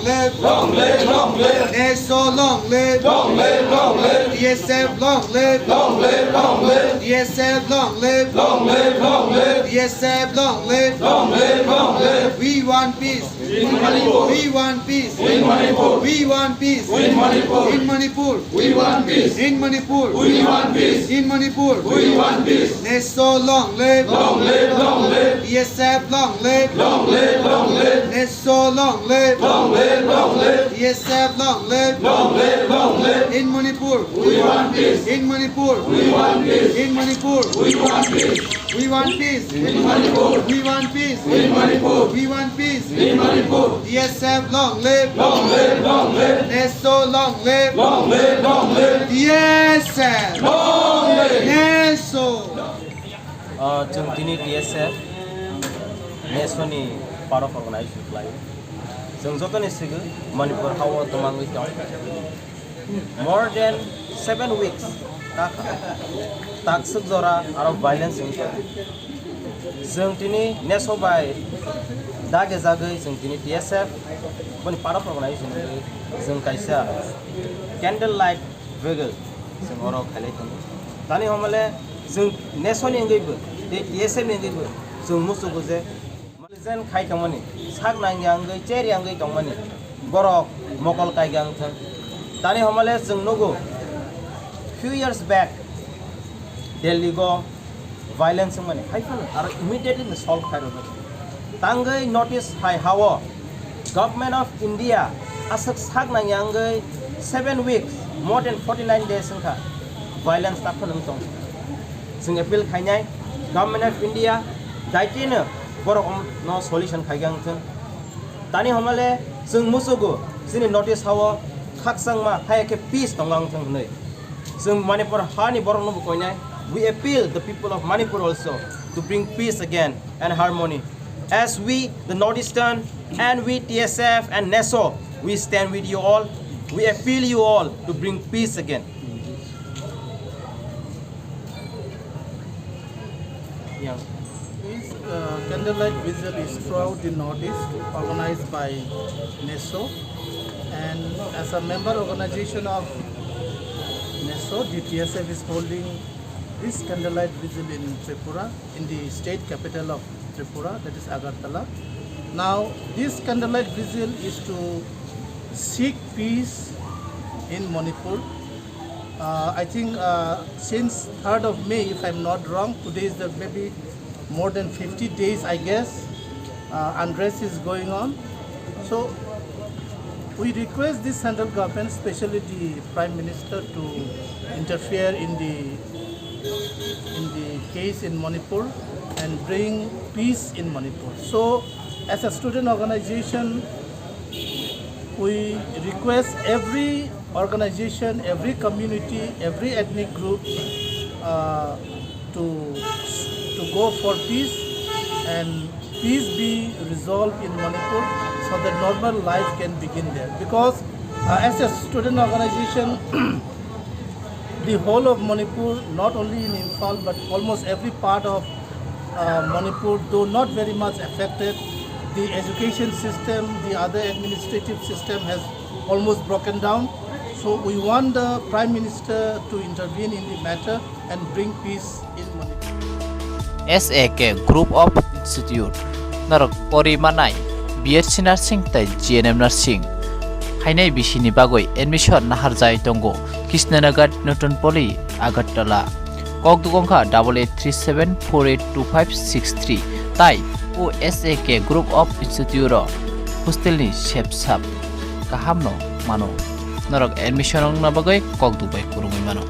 live. Long live, long live. NESO long live. Long live, long live. DSF long live. Long live, long live. DSF long live. Long live, long live. DSF long live. Long live, long live. We want peace. In Manipur. We want peace. In Manipur. We want peace. In Manipur. In Manipur. We want peace. In Manipur. We want peace. In Manipur. We want peace. NESO long live. Long live, long live. DSF long live. Long live, long live. NESO long live. Long live, long live. DSF long live. Long live, long live. In Manipur. We want peace. In Manipur. We want peace. In Manipur. We want peace. We want peace. In Manipur. We want peace. In Manipur. We want peace. In Manipur. DSF long live. Long live, long live. NESO long live. Long live, long live. DSF. Long live. NESO. जों दिनै DSF नेसननि part of organisation खालायो जों जतने सिगो मणिपुर हाव तमांगै दं more than 7 weeks ताकसुक जरा आरो violence जों दिनै नेसो बाय दागे जागै जों दिनै DSF पनि पार्ट अफ अर्गानाइजेसन जों कायसा कैंडल लाइट वेगल जों अरो खालाय दं दानि हमले जों नेसननि अंगैबो DSF नि अंगैबो जों मुसुगो जे जेन खाय तंमानि साग नांगि अंगै चेरि अंगै तंमानि बरक मकल कायगां थं दानि हमले जों नगो few years back Delhi go violence माने हाइफन आरो immediately solve खायरो तांगै notice हाय हाव government of India असक साग नांगि अंगै 7 weeks more than 49 days संखा violence ताफन तं जों appeal खायनाय government of India दाइतेनो Barak no solution खायगां थं दानि हमले जों मुसुगो जोंनि notice हाव खाकसांमा हायके peace तंगां थं नै जों Manipur हानि बरक no कोयनाय we appeal the people of Manipur also to bring peace again and harmony as we the Northeastern and we DSF and NESO we stand with you all we appeal you all to bring peace again This candlelight vigil is throughout the Northeast, organized by NESO, and as a member organization of NESO, the DSF is holding this candlelight vigil in Tripura, in the state capital of Tripura, that is Agartala. Now, this candlelight vigil is to seek peace in Manipur. I think since 3rd of May, if I'm not wrong, today is the maybe more than 50 days, I guess, unrest is going on. So we request the central government, especially the Prime Minister, to interfere in the case in Manipur and bring peace in Manipur. So as a student organization, we request every organization, every community, every ethnic group to go for peace and peace be resolved in Manipur so that normal life can begin there. Because as a student organization, the whole of Manipur, not only in Imphal but almost every part of Manipur, though not very much affected, the education system, the other administrative system has almost broken down. So we want the Prime Minister to intervene in the matter and bring peace in Manipur. SAK Group of Institute Narok Porimanai BSc Nursing tai GNM Nursing Hainai Bishini Bagoi admission Naharzai Tongo Kishnanagar Newton Poli Agartala Koktwma 8837482563 Tai O SAK Group of Institute Hostelni Shepsap Kahamno Mano Narok admission na bagoi Koktwma Kurumai Mano